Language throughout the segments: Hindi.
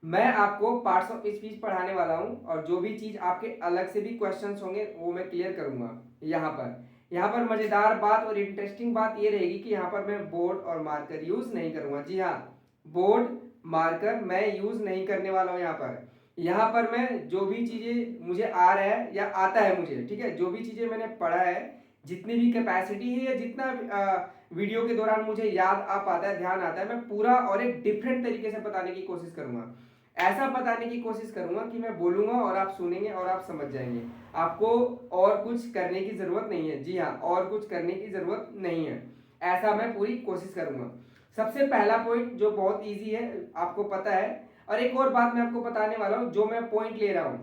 मैं आपको पार्ट्स ऑफ स्पीच पढ़ाने वाला हूं और जो भी चीज आपके अलग से भी क्वेश्चंस होंगे वो मैं क्लियर करूंगा। यहाँ पर मजेदार बात और इंटरेस्टिंग बात ये रहेगी कि यहाँ पर मैं बोर्ड और मार्कर यूज नहीं करूंगा। जी हाँ, बोर्ड मार्कर मैं यूज नहीं करने वाला हूँ। यहाँ पर मैं जो भी चीजें मुझे आ रहा है या आता है मुझे, ठीक है, जो भी चीजें मैंने पढ़ा है, जितनी भी कैपेसिटी है या जितना वीडियो के दौरान मुझे याद आ पाता है, ध्यान आता है, मैं पूरा और एक डिफरेंट तरीके से बताने की कोशिश करूंगा। ऐसा बताने की कोशिश करूंगा कि मैं बोलूंगा और आप सुनेंगे और आप समझ जाएंगे। आपको और कुछ करने की जरूरत नहीं है। जी हाँ, और कुछ करने की जरूरत नहीं है। ऐसा मैं पूरी कोशिश करूंगा। सबसे पहला पॉइंट जो बहुत इजी है, आपको पता है। और एक और बात मैं आपको बताने वाला हूं, जो मैं पॉइंट ले रहा हूं,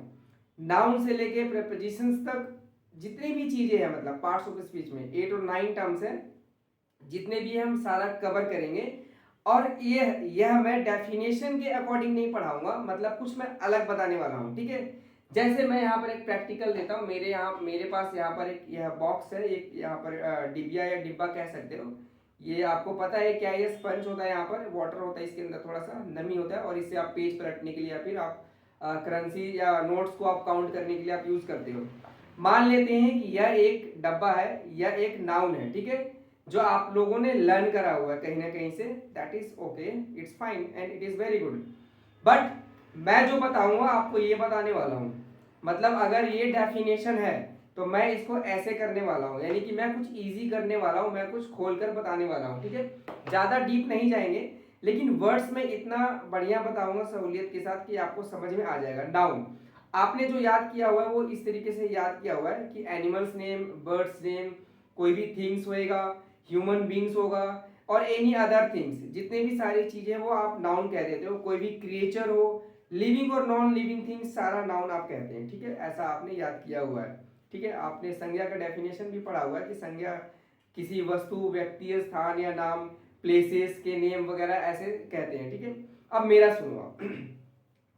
नाउन से लेके प्रेपोजिशंस तक जितनी भी चीजें हैं, मतलब पार्ट्स ऑफ स्पीच में 8 और 9 टर्म्स हैं, जितने भी हम सारा कवर करेंगे। और यह मैं डेफिनेशन के अकॉर्डिंग नहीं पढ़ाऊंगा, मतलब कुछ मैं अलग बताने वाला हूँ, ठीक है। जैसे मैं यहाँ पर एक प्रैक्टिकल देता हूँ। मेरे पास यहाँ पर एक यह बॉक्स है, एक यहाँ पर डिबिया या डिब्बा कह सकते हो। ये आपको पता है क्या, ये स्पंज होता है, यहाँ पर वाटर होता है, इसके अंदर थोड़ा सा नमी होता है और इससे आप पेज पलटने के लिए या फिर आप करेंसी या नोट्स को आप काउंट करने के लिए आप यूज करते हो। मान लेते हैं कि यह एक डब्बा है, यह एक नाउन है, ठीक है, जो आप लोगों ने लर्न करा हुआ है कहीं ना कहीं से। That is okay, it's fine and it is very good. But मैं जो बताऊंगा आपको ये बताने वाला हूं, मतलब अगर ये डेफिनेशन है तो मैं इसको ऐसे करने वाला हूं, यानी कि मैं कुछ इजी करने वाला हूं, मैं कुछ खोलकर बताने वाला हूं, ठीक है। ज्यादा डीप नहीं जाएंगे, लेकिन वर्ड्स में इतना बढ़िया बताऊंगा सहूलियत के साथ कि आपको समझ में आ जाएगा। नाउन आपने जो याद किया हुआ है वो इस तरीके से याद किया हुआ है कि एनिमल्स नेम, बर्ड्स नेम, कोई भी थिंग्स होएगा, ह्यूमन बींग्स होगा, और एनी अदर थिंग्स, जितने भी सारी चीजें वो आप नाउन कह देते हो। कोई भी क्रिएचर हो, लिविंग और नॉन लिविंग थिंग्स, सारा नाउन आप कहते हैं, ठीक है। ऐसा आपने याद किया हुआ है, ठीक है। आपने संज्ञा का डेफिनेशन भी पढ़ा हुआ है कि संज्ञा किसी वस्तु, व्यक्ति, स्थान या नाम, प्लेसेस के नेम वगैरह ऐसे कहते हैं, ठीक है। अब मेरा सुनो आप।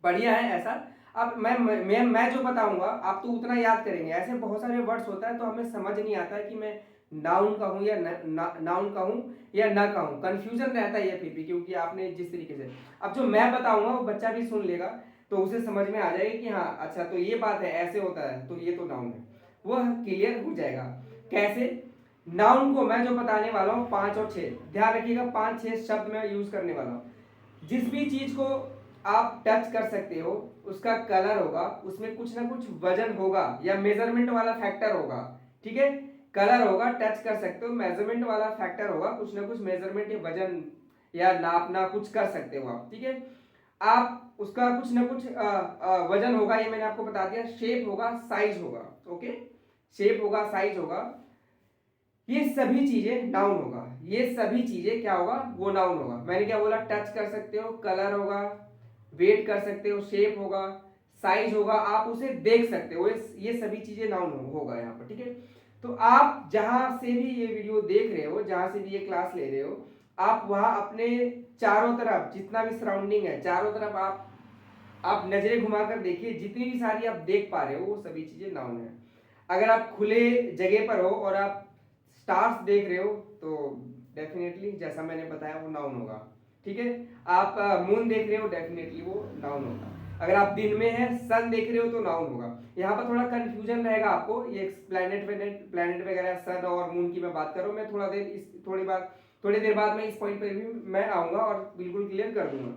बढ़िया है ऐसा। अब मैं जो बताऊंगा आप तो उतना याद करेंगे। ऐसे बहुत सारे वर्ड्स होता है तो हमें समझ नहीं आता है कि मैं नाउन कहूं या नाउन कहूं या ना कहूं, कंफ्यूजन रहता है ये फिर भी, क्योंकि आपने जिस तरीके से, अब जो मैं बताऊंगा वो बच्चा भी सुन लेगा तो उसे समझ में आ जाएगा कि हाँ अच्छा तो ये बात है, ऐसे होता है, तो ये तो नाउन है, वो क्लियर हो जाएगा। कैसे? नाउन को मैं जो बताने वाला हूँ 5 और 6, ध्यान रखिएगा, 5-6 शब्द मैं यूज करने वाला हूँ। जिस भी चीज को आप टच कर सकते हो उसका कलर होगा, उसमें कुछ ना कुछ वजन होगा या मेजरमेंट वाला फैक्टर होगा, ठीक है। कलर होगा, टच कर सकते हो, मेजरमेंट वाला फैक्टर होगा, कुछ ना कुछ मेजरमेंट या वजन या नापना कुछ कर सकते हो आप, ठीक है। आप उसका कुछ ना कुछ वजन होगा, ये मैंने आपको बता दिया। शेप होगा, साइज होगा, ओके, शेप होगा, साइज होगा, ये सभी चीजें नाउन होगा। ये सभी चीजें क्या होगा, वो नाउन होगा। मैंने क्या बोला, टच कर सकते हो, कलर होगा, वेट कर सकते हो, शेप होगा, साइज होगा, आप उसे देख सकते हो, ये सभी चीजें नाउन होगा यहाँ पर, ठीक है। तो आप जहां से भी ये वीडियो देख रहे हो, जहां से भी ये क्लास ले रहे हो, आप वहां अपने चारों तरफ जितना भी सराउंडिंग है, चारों तरफ आप नजरें घुमाकर देखिए, जितनी भी सारी आप देख पा रहे हो वो सभी चीजें नाउन है। अगर आप खुले जगह पर हो और आप स्टार्स देख रहे हो तो डेफिनेटली जैसा मैंने बताया वो नाउन होगा, ठीक है। आप मून देख रहे हो, डेफिनेटली वो नाउन होगा। अगर आप दिन में है, सन देख रहे हो तो नाउन होगा। यहाँ पर थोड़ा कंफ्यूजन रहेगा आपको, ये प्लैनेट प्लैनेट वगैरह, सन और मून की मैं बात कर रहा हूँ। मैं थोड़ी देर बाद मैं इस पॉइंट पर भी मैं आऊंगा और बिल्कुल क्लियर कर दूंगा।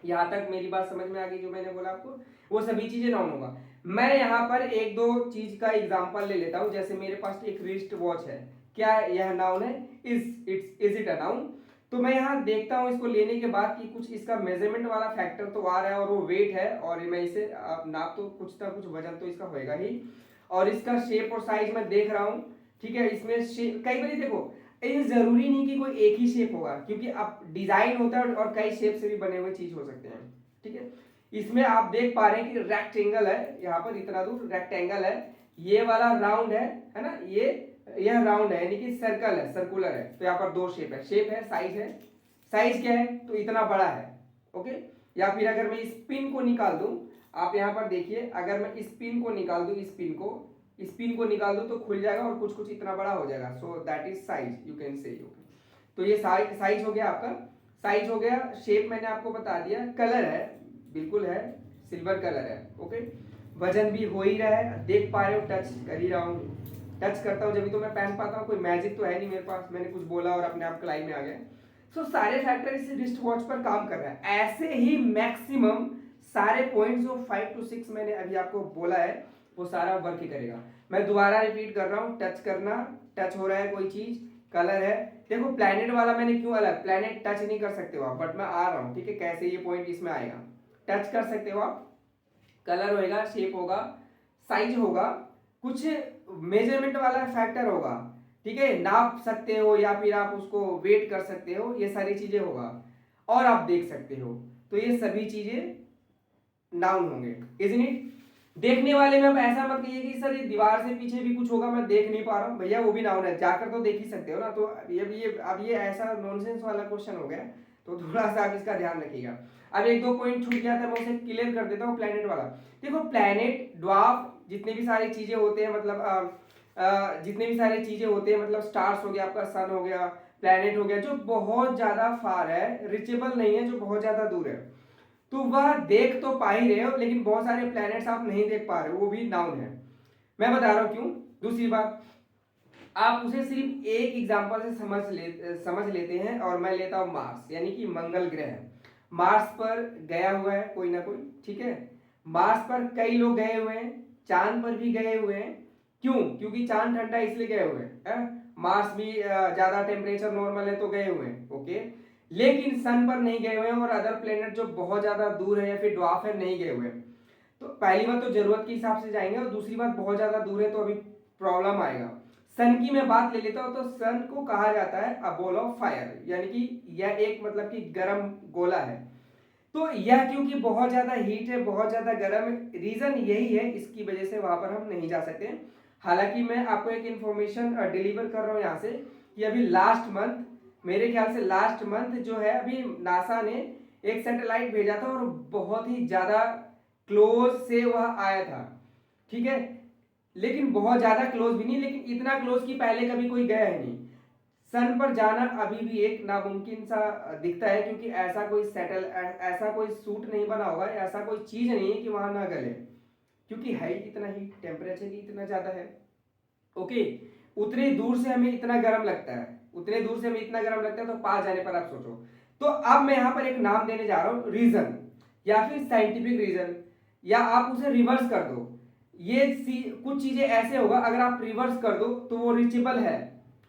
यहाँ तक मेरी बात समझ में आ गई जो मैंने बोला आपको, वो सभी चीजें नाउन होगा। मैं यहाँ पर एक दो चीज का एग्जांपल ले लेता हूँ। जैसे मेरे पास एक रिस्ट वॉच है, क्या यह नाउन है? Is it a noun? तो मैं यहाँ देखता हूँ इसको लेने के बाद कि कुछ इसका मेजरमेंट वाला फैक्टर तो आ रहा है और वो वेट है, और मैं इसे नाप तो कुछ ना कुछ वजन तो इसका होएगा ही, और इसका शेप और साइज मैं देख रहा हूँ, ठीक है। इसमें कई बार देखो, ये जरूरी नहीं कि कोई एक ही शेप होगा, क्योंकि अब डिजाइन होता है और कई शेप से भी बने हुए चीज हो सकते हैं, ठीक है। इसमें आप देख पा रहे हैं कि रेक्टेंगल है, यहाँ पर इतना दूर रेक्टेंगल है, ये वाला राउंड है ना, यह राउंड है, यानी कि सर्कल है, सर्कुलर है। तो यहाँ पर दो शेप है, साइज है, साइज क्या है तो इतना बड़ा है, ओके। या फिर अगर मैं इस पिन को निकाल दूं, आप यहाँ पर देखिए, अगर मैं इस पिन को निकाल दूं, इस पिन को निकाल दूं तो खुल जाएगा और कुछ कुछ इतना बड़ा हो जाएगा। सो that is size, you can say, okay. तो ये साइज हो गया आपका, साइज हो गया। शेप मैंने आपको बता दिया। कलर है, बिल्कुल है, सिल्वर कलर है। ओके, वजन भी हो ही रहा है, देख पा रहे हो, टच कर ही रहा हूँ, टच करता हूँ जब तो मैं पहन पाता हूँ, कोई मैजिक तो है नहीं मेरे पास, मैंने कुछ बोला और अपने आप कलाई में आ गया। सो सारे फैक्टर इस रिस्ट वॉच पर काम कर रहा है। ऐसे ही मैक्सिमम सारे पॉइंट्स जो 5 to 6 मैंने अभी आपको बोला है वो सारा वर्क ही करेगा। मैं दोबारा रिपीट कर रहा हूँ, टच करना, टच हो रहा है कोई चीज, कलर है। देखो प्लैनेट वाला मैंने क्यों अलग, प्लैनेट टच नहीं कर सकते हो आप, बट मैं आ रहा हूँ, ठीक है, कैसे ये पॉइंट इसमें आएगा। टच कर सकते हो आप, कलर होएगा, शेप होगा, साइज होगा, कुछ मेजरमेंट वाला फैक्टर होगा, ठीक है, नाप सकते हो या फिर आप उसको वेट कर सकते हो, ये सारी चीजें होगा, और आप देख सकते हो, तो ये सभी चीजें नाउन होंगे, इजंट इट। देखने वाले में अब ऐसा मत कहिए कि सर ये दीवार से पीछे भी कुछ होगा मैं देख नहीं पा रहा हूँ, भैया वो भी नाउन है, जाकर तो देख ही सकते हो ना। तो अब ये ऐसा नॉनसेंस वाला क्वेश्चन हो गया, तो थोड़ा सा आप इसका ध्यान रखिएगा। अब एक दो पॉइंट छूट गया था, मैं उसे क्लियर कर देता हूँ। प्लैनेट वाला देखो, प्लैनेट, ड्वार्फ, जितने भी सारी चीजें होते हैं, मतलब जितने भी सारी चीजें होते हैं, मतलब स्टार्स हो गया, आपका सन हो गया, प्लैनेट हो गया, जो बहुत ज्यादा फार है, रिचेबल नहीं है, जो बहुत ज्यादा दूर है, तो वह देख तो पा ही रहे हो, लेकिन बहुत सारे प्लैनेट्स आप नहीं देख पा रहे हो, वो भी नाउन है। मैं बता रहा हूं क्यों। दूसरी बात, आप उसे सिर्फ एक एग्जांपल से समझ लेते हैं, और मैं लेता हूं मार्स, यानी कि मंगल ग्रह। मार्स पर गया हुआ है कोई ना कोई, ठीक है, मार्स पर कई लोग गए हुए हैं, चांद पर भी गए हुए हैं। क्यों? क्योंकि चांद ठंडा इसलिए गए हुए हैं। मार्स भी ज्यादा टेम्परेचर नॉर्मल है तो गए हुए हैं, ओके, लेकिन सन पर नहीं गए हुए हैं, और अदर प्लेनेट जो बहुत ज्यादा दूर है या फिर ड्वार्फ है नहीं गए हुए हैं। तो पहली बात तो जरूरत के हिसाब से जाएंगे, और दूसरी बात बहुत ज्यादा दूर है तो अभी प्रॉब्लम आएगा। सन की मैं बात ले लेता हूं, तो सन को कहा जाता है अ बॉल ऑफ फायर, यानी कि यह एक मतलब कि गर्म गोला है। तो यह क्योंकि बहुत ज्यादा हीट है, बहुत ज्यादा गर्म है, रीजन यही है, इसकी वजह से वहां पर हम नहीं जा सकते। हालांकि मैं आपको एक इंफॉर्मेशन डिलीवर कर रहा हूं यहाँ से, कि अभी लास्ट मंथ, मेरे ख्याल से लास्ट मंथ जो है, अभी नासा ने एक सैटेलाइट भेजा था, और बहुत ही ज्यादा क्लोज से वह आया था, ठीक है, लेकिन बहुत ज्यादा क्लोज भी नहीं, लेकिन इतना क्लोज कि पहले कभी कोई गया है नहीं। सन पर जाना अभी भी एक नामुमकिन सा दिखता है, क्योंकि ऐसा कोई सूट नहीं बना होगा, ऐसा कोई चीज नहीं है कि वहां ना गले, क्योंकि है ही इतना ही, टेम्परेचर ही इतना ज्यादा है। ओके, उतनी दूर से हमें इतना गर्म लगता है, उतने दूर से हमें इतना गर्म लगता है, तो पास जाने पर आप सोचो। तो अब मैं यहां पर एक नाम देने जा रहा हूं, रीजन, या फिर साइंटिफिक रीजन, या आप उसे रिवर्स कर दो। ये कुछ चीजें ऐसे होगा, अगर आप रिवर्स कर दो तो वो रीचेबल है,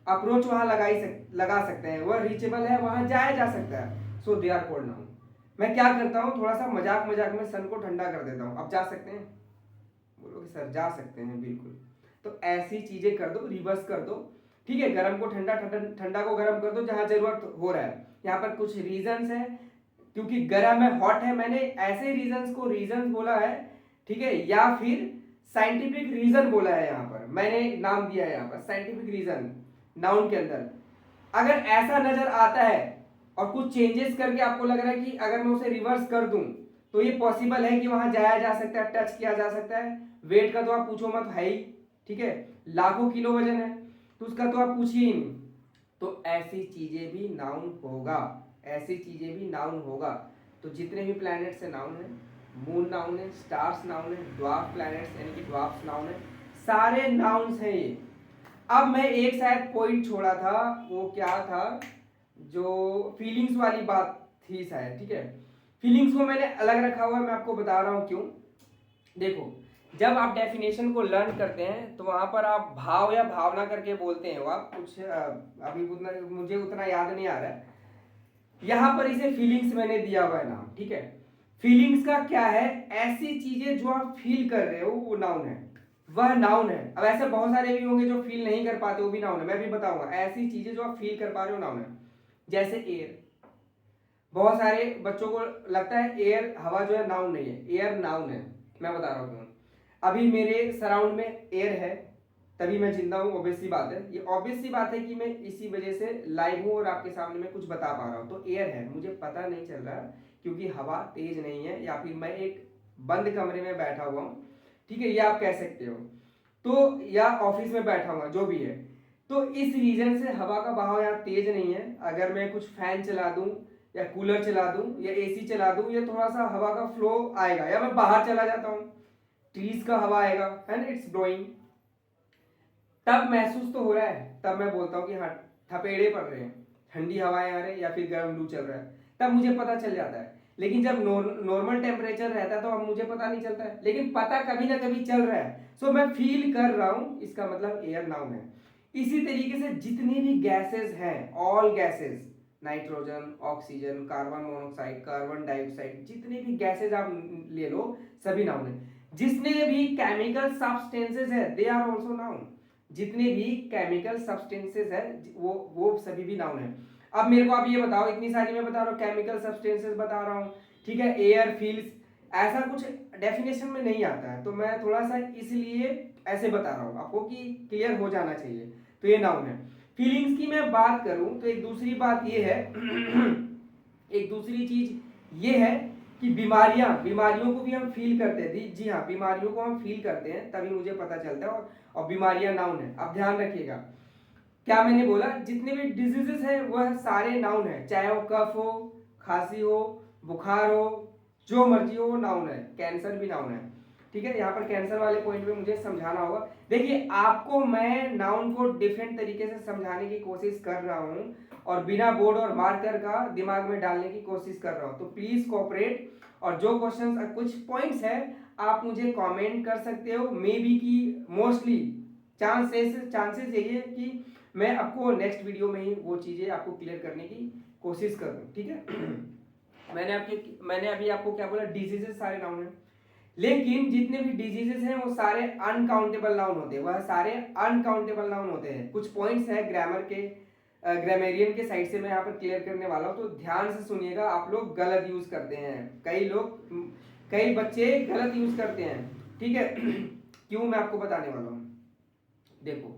अप्रोच वहां लगा सकते हैं, वह रीचेबल है, वहां जाया जा सकता है, सो दे आर कॉल्ड नाउन। मैं क्या करता हूं, थोड़ा सा मजाक मजाक में सन को ठंडा कर देता हूं, अब जा सकते हैं, बोलोगे सर जा सकते हैं, बिल्कुल। तो ऐसी चीजें कर दो, रिवर्स कर दो, ठीक है, गर्म को ठंडा, ठंडा को गर्म कर दो जहां जरूरत हो रहा है। यहाँ पर कुछ रीजंस है, क्योंकि गर्म है, हॉट है, मैंने ऐसे रीजंस को रीजंस बोला है, ठीक है, या फिर साइंटिफिक रीजन बोला है, यहाँ पर मैंने नाम दिया है, यहाँ पर साइंटिफिक रीजन नाउन के अंदर। अगर ऐसा नजर आता है और कुछ चेंजेस करके आपको लग रहा है कि अगर मैं उसे रिवर्स कर दूं तो ये पॉसिबल है कि वहां जाया जा सकता है, टच किया जा सकता है। वेट का तो आप पूछो मत, है ही, ठीक है, लाखों किलो वजन है, तो उसका तो आप पूछिए ही नहीं। तो ऐसी चीजें भी नाउन होगा, ऐसी चीजें भी नाउन होगा। तो जितने भी प्लैनेट्स है नाउन है, मून नाउन है, स्टार्स नाउन है, ड्वार्फ प्लैनेट्स यानी कि ड्वार्फ्स नाउन है, सारे नाउन्स हैं ये। अब मैं एक शायद पॉइंट छोड़ा था, वो क्या था, जो फीलिंग्स वाली बात थी शायद, ठीक है, फीलिंग्स को मैंने अलग रखा हुआ है, मैं आपको बता रहा हूं क्यों। देखो, जब आप डेफिनेशन को लर्न करते हैं तो वहां पर आप भाव या भावना करके बोलते हैं, वो आप कुछ अभी उतना मुझे उतना याद नहीं आ रहा है, यहां पर इसे फीलिंग्स मैंने दिया हुआ है नाम, ठीक है। फीलिंग्स का क्या है, ऐसी चीजें जो आप फील कर रहे हो वो नाउन है, वह नाउन है। अब ऐसे बहुत सारे भी होंगे जो फील नहीं कर पाते, वो भी नाउन है, मैं भी बताऊंगा। ऐसी चीजें जो आप फील कर पा रहे हो नाउन है, जैसे एयर। बहुत सारे बच्चों को लगता है एयर, हवा जो है नाउन नहीं है, एयर नाउन है, मैं बता रहा हूँ। अभी मेरे सराउंड में एयर है, तभी मैं जिंदा हूँ, ऑब्वियस सी बात है, ये ऑब्वियस सी बात है कि मैं इसी वजह से लाइव हूँ और आपके सामने मैं कुछ बता पा रहा हूँ। तो एयर है, मुझे पता नहीं चल रहा क्योंकि हवा तेज नहीं है, या फिर मैं एक बंद कमरे में बैठा हुआ हूँ, ठीक है, ये आप कह सकते हो, तो या ऑफिस में बैठा हुआ, जो भी है। तो इस रीजन से हवा का बहाव यहाँ तेज नहीं है। अगर मैं कुछ फैन चला दूं या कूलर चला दूं या एसी चला दूं, या थोड़ा सा हवा का फ्लो आएगा, या मैं बाहर चला जाता हूं, ट्रीज का हवा आएगा है ना, इट्स ब्लोइंग, तब महसूस तो हो रहा है, तब मैं बोलता हूँ कि हाँ थपेड़े पड़ रहे हैं, ठंडी हवाएं आ रही है या फिर गर्म लू चल रहा है, तब मुझे पता चल जाता है। लेकिन जब नॉर्मल टेम्परेचर रहता है तो अब मुझे पता नहीं चलता है, लेकिन पता कभी ना कभी चल रहा है, सो मैं फील कर रहा हूं, इसका मतलब एयर नाउन है। इसी तरीके से जितनी भी गैसेस हैं, all gases, nitrogen, oxygen, carbon monoxide, carbon dioxide, जितने भी गैसेस आप ले लो सभी नाउन है। जितने भी केमिकल सब्सटेंसेस है दे आर आल्सो नाउन, जितने भी केमिकल सब्सटेंसेस है वो सभी भी नाउन है। अब मेरे को आप ये बताओ, इतनी सारी मैं बता रहा हूँ, केमिकल सब्सटेंसेस बता रहा हूँ, ठीक है, एयर, फील्स, ऐसा कुछ डेफिनेशन में नहीं आता है, तो मैं थोड़ा सा इसलिए ऐसे बता रहा हूँ आपको कि क्लियर हो जाना चाहिए। तो ये नाउन है। फीलिंग्स की मैं बात करूं तो एक दूसरी बात ये है एक दूसरी चीज ये है कि बीमारियों को भी हम फील करते हैं। जी हाँ, बीमारियों को हम फील करते हैं, तभी मुझे पता चलता है, और बीमारियां नाउन है। अब ध्यान रखिएगा, क्या मैंने बोला, जितने भी डिजीजेस हैं वह सारे नाउन है, चाहे वो कफ हो, खांसी हो, बुखार हो, जो मर्जी हो, वो नाउन है। कैंसर भी नाउन है, ठीक है। यहाँ पर कैंसर वाले पॉइंट पे मुझे समझाना होगा। देखिए, आपको मैं नाउन को डिफरेंट तरीके से समझाने की कोशिश कर रहा हूँ, और बिना बोर्ड और मार्कर का दिमाग में डालने की कोशिश कर रहा हूँ, तो प्लीज कोऑपरेट। और जो क्वेश्चंस, कुछ पॉइंट्स है, आप मुझे कमेंट कर सकते हो, मे बी की मोस्टली चांसेस यही है कि मैं आपको नेक्स्ट वीडियो में ही वो चीजें आपको क्लियर करने की कोशिश करूँ, ठीक है। मैंने अभी आपको क्या बोला, डिजीजेस सारे नाउन है, लेकिन जितने भी डिजीजेस हैं वो सारे अनकाउंटेबल नाउन होते हैं, वह सारे अनकाउंटेबल नाउन होते हैं। कुछ पॉइंट्स हैं ग्रामर के, ग्रामेरियन के साइड से मैं यहाँ पर क्लियर करने वाला हूँ, तो ध्यान से सुनिएगा। आप लोग गलत यूज करते हैं, कई बच्चे गलत यूज करते हैं, ठीक है। क्यों, मैं आपको बताने वाला हूँ। देखो,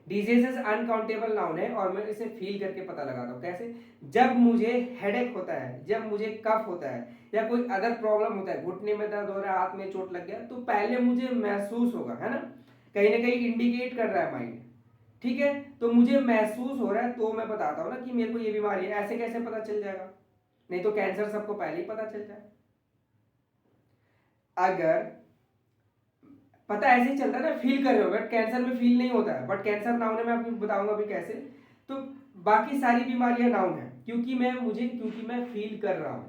डिजीजेस अनकाउंटेबल नाउन है, और मैं इसे फील करके पता लगाता हूँ। कैसे? जब मुझे हेडेक होता है, जब मुझे कफ होता है, या कोई अदर प्रॉब्लम होता है, घुटने में दर्द हो रहा है, हाथ में चोट लग गया, तो पहले मुझे महसूस होगा, है ना, कहीं ना कहीं इंडिकेट कर रहा है माइंड, ठीक है। तो मुझे महसूस हो रहा है, तो मैं बताता हूँ ना कि मेरे को ये बीमारी है। ऐसे कैसे पता चल जाएगा? नहीं तो कैंसर सबको पहले ही पता चल जाए। अगर पता ऐसे ही चलता है ना, फील कर रहे हो, बट कैंसर में फील नहीं होता है, बट कैंसर नाउन है, मैं आपको बताऊंगा अभी कैसे। तो बाकी सारी बीमारियां नाउन है, क्योंकि मैं फील कर रहा हूं,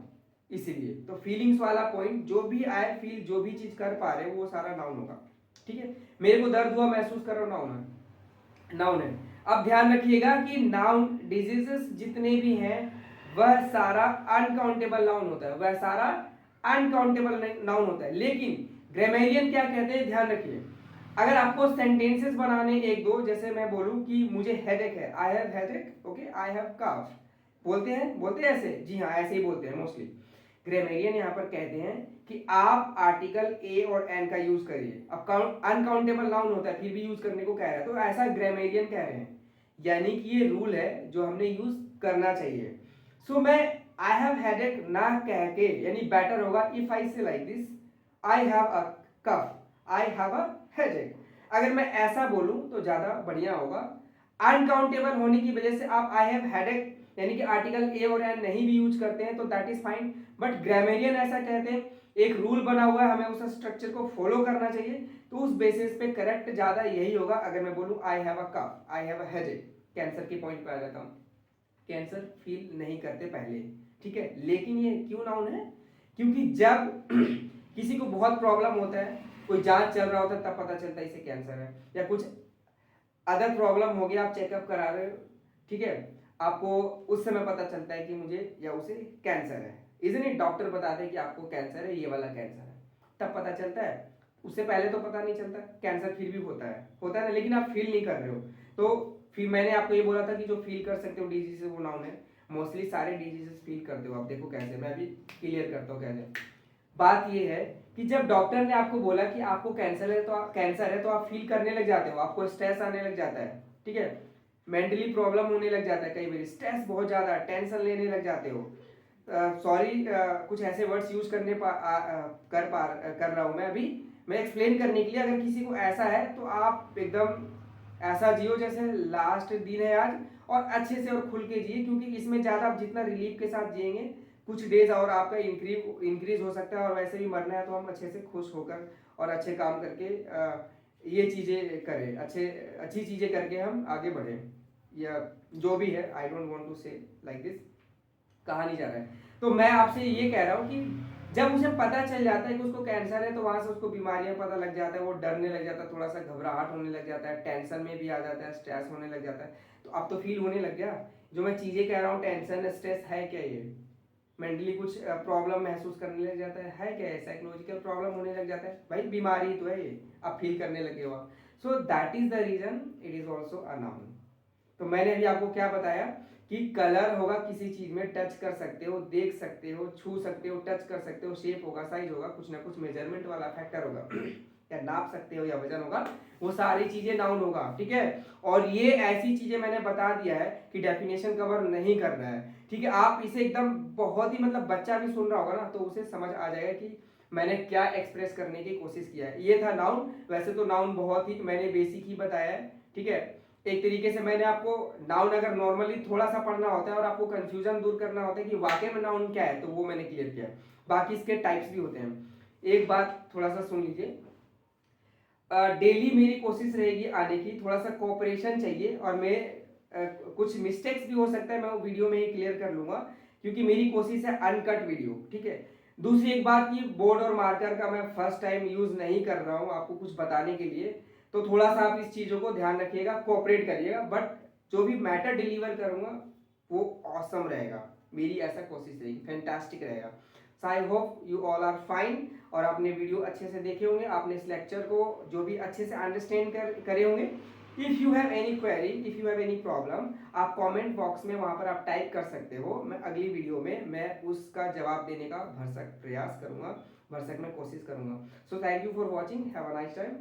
इसीलिए। तो फीलिंग्स वाला पॉइंट, जो भी आए, फील, जो भी चीज कर पा रहे वो सारा नाउन होगा, ठीक है। मेरे को दर्द हुआ, महसूस कर रहा हूं, नाउन है। अब ध्यान रखिएगा कि नाउन, डिजीजेस जितने भी हैं वह सारा अनकाउंटेबल नाउन होता है, वह सारा अनकाउंटेबल नाउन होता है। लेकिन ग्रामेरियन क्या कहते हैं, ध्यान रखिए। अगर आपको सेंटेंसेस बनाने एक दो, जैसे मैं बोलूं कि मुझे हेडेक है, I have headache, okay, I have cough, बोलते हैं ऐसे, जी हाँ, ऐसे ही बोलते हैं मोस्टली। ग्रामेरियन यहाँ पर कहते हैं कि आप आर्टिकल ए और एन का यूज करिए। अब अनकाउंटेबल नाउन होता है, फिर भी यूज करने को कह रहा है, तो ऐसा ग्रामेरियन कह रहे हैं, यानी कि ये रूल है जो हमने यूज करना चाहिए। सो मैं आई हैव हेडेक ना कह के, यानी बेटर होगा if I say like this, I have a cough, I have a headache. अगर मैं ऐसा बोलूं तो ज्यादा बढ़िया होगा। अनकाउंटेबल होने की वजह से आप आई हैव हेडेक यानी कि आर्टिकल ए और एन नहीं भी यूज करते हैं, तो that is fine. But grammarian ऐसा कहते हैं, एक रूल बना हुआ है, हमें उस स्ट्रक्चर को फॉलो करना चाहिए, तो उस बेसिस पे करेक्ट ज्यादा यही होगा। अगर मैं बोलूं I have a cough, I have a headache, cancer के पॉइंट पे आ जाता हूं, कैंसर फील नहीं करते पहले, ठीक है। लेकिन ये क्यों नाउन है? क्योंकि जब किसी को बहुत प्रॉब्लम होता है, कोई जांच चल रहा होता है, तब पता चलता है इसे कैंसर है, या कुछ अदर प्रॉब्लम हो गया, आप चेकअप करा रहे हो, ठीक है, आपको उस समय पता चलता है कि मुझे या उसे कैंसर है। Isn't it? डॉक्टर बताते हैं कि आपको कैंसर है, ये वाला कैंसर है, तब पता चलता है। उससे पहले तो पता नहीं चलता। कैंसर फिर भी होता है ना, लेकिन आप फील नहीं कर रहे हो। तो फिर मैंने आपको ये बोला था कि जो फील कर सकते हो डिजीज वो नाउन है। मोस्टली सारे डिजीजेस फील करते हो आप। देखो कैसे, मैं अभी क्लियर करता हूँ कैसे। बात ये है कि जब डॉक्टर ने आपको बोला कि आपको कैंसर है तो आप फील करने लग जाते हो, आपको स्ट्रेस आने लग जाता है, ठीक है, मेंटली प्रॉब्लम होने लग जाता है, कई बार स्ट्रेस बहुत ज्यादा, टेंशन लेने लग जाते हो। सॉरी, कुछ ऐसे वर्ड्स यूज कर रहा हूं मैं अभी, मैं एक्सप्लेन करने के लिए। अगर किसी को ऐसा है तो आप एकदम ऐसा जियो जैसे लास्ट दिन है आज, और अच्छे से और खुल के जिए, क्योंकि इसमें ज़्यादा आप जितना रिलीफ के साथ जिएंगे कुछ डेज और आपका इंक्रीज हो सकता है, और वैसे भी मरना है तो हम अच्छे से खुश होकर और अच्छे काम करके ये चीज़ें करें, अच्छी चीज़ें करके हम आगे बढ़ें, या जो भी है। आई डोंट वांट टू से लाइक दिस, कहा नहीं जा रहा है। तो मैं आपसे ये कह रहा हूँ कि जब उसे पता चल जाता है कि उसको कैंसर है, तो वहां से उसको बीमारियां पता लग जाता है, वो डरने लग जाता है, थोड़ा सा घबराहट होने लग जाता है, टेंशन में भी आ जाता है, स्ट्रेस होने लग जाता है। तो अब तो फील होने लग गया जो मैं चीजें कह रहा हूँ, टेंशन स्ट्रेस है क्या, ये मेंटली कुछ प्रॉब्लम महसूस करने लग जाता है क्या, साइकोलॉजिकल प्रॉब्लम होने लग जाता है, भाई बीमारी तो है ये, आप फील करने लगे हो। So that is the reason it is also a noun. तो मैंने अभी आपको क्या बताया कि कलर होगा, किसी चीज में टच कर सकते हो, देख सकते हो, छू सकते हो, टच कर सकते हो, शेप होगा, साइज होगा, कुछ ना कुछ मेजरमेंट वाला फैक्टर होगा या नाप सकते हो, या वजन होगा, वो सारी चीजें नाउन होगा, ठीक है। और ये ऐसी चीजें मैंने बता दिया है कि डेफिनेशन कवर नहीं कर रहा है, ठीक है। आप इसे एकदम बहुत ही मतलब बच्चा भी सुन रहा होगा ना, तो उसे समझ आ जाएगा कि मैंने क्या एक्सप्रेस करने की कोशिश किया है। ये था नाउन। वैसे तो नाउन बहुत ही मैंने बेसिक ही बताया है, ठीक है। एक तरीके से मैंने आपको नाउन अगर नॉर्मली थोड़ा सा पढ़ना होता है और आपको कंफ्यूजन दूर करना होता है कि वाकई में नाउन क्या है, तो वो मैंने क्लियर किया है। बाकी इसके टाइप्स भी होते हैं। एक बात थोड़ा सा सुन लीजिए, डेली मेरी कोशिश रहेगी आने की, थोड़ा सा कोऑपरेशन चाहिए, और मैं कुछ मिस्टेक्स भी हो सकता है, मैं वो वीडियो में ही क्लियर कर लूंगा, क्योंकि मेरी कोशिश है अनकट वीडियो, ठीक है। दूसरी एक बात की, बोर्ड और मार्कर का मैं फर्स्ट टाइम यूज नहीं कर रहा हूँ आपको कुछ बताने के लिए, तो थोड़ा सा आप इस चीजों को ध्यान रखिएगा, कोऑपरेट करिएगा, बट जो भी मैटर डिलीवर करूंगा वो ऑसम रहेगा, मेरी ऐसा कोशिश रहेगी, फैंटास्टिक रहेगा। So I hope you all are fine, और आपने वीडियो अच्छे से देखे होंगे, आपने इस लेक्चर को जो भी अच्छे से अंडरस्टैंड करे होंगे। If you have any query, if you have any problem, आप कमेंट बॉक्स में वहां पर आप टाइप कर सकते हो। मैं अगली वीडियो में मैं उसका जवाब देने का भरसक प्रयास करूंगा, भरसक मैं कोशिश करूंगा। So thank you for watching, have a nice time.